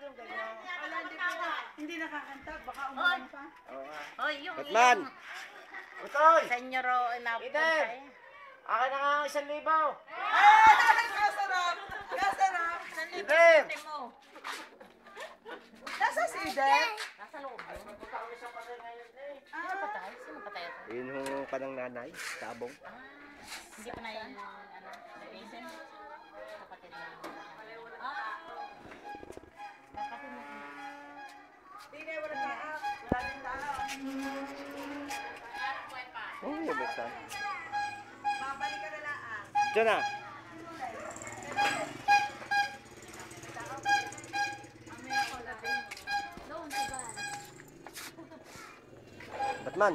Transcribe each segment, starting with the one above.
yung ganyan. Wala, hindi nakakanta. Baka umulan pa. Oo nga. Hoy, yung Batman! Utoy! sa inyo ro inapunta Eden! eh. Akin na nga ang 1,000. Kasarap! Kasarap! Eden! mo. Nasa si Eden? Nasa loob. Punta kami sa patay ngayon eh. Sino patay? Sino patay ako? Yun yung kanang nanay, tabong. Hindi pa na yung ano, Jason. Kapatid na. Kapatid na. Hindi na, wala taak. Wala din taak. Oh, yung buksan. Babalik ka na lang. Diyan na. Batman!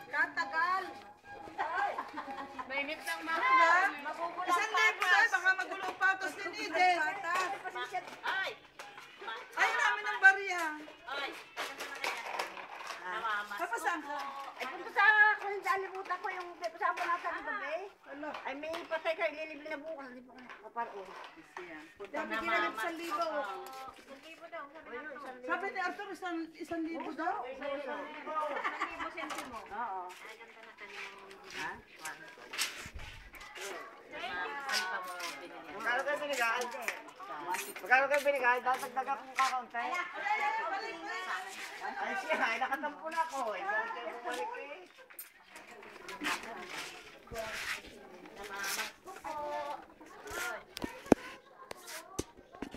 Katagal! Mainit ng Ano ba? Isang libo dahil baka magulo pa. Tapos din Eden. Ay! Ay, namin ang bariya. Ay! Namama. Papasan ka. Ay, punta sa kung dalimutan ko yung kasama natin ng gabi. Ano? Ay, may patay kayo lilibin na bukas. Hindi pa kaparoon. Dami ginamit 1,000. Sabi ni Arthur, 1,000 daw. Oo. Magkano kayo binigay? Magkano kayo binigay? Dahil dagdagan kong kakaunti. Ay siya, ay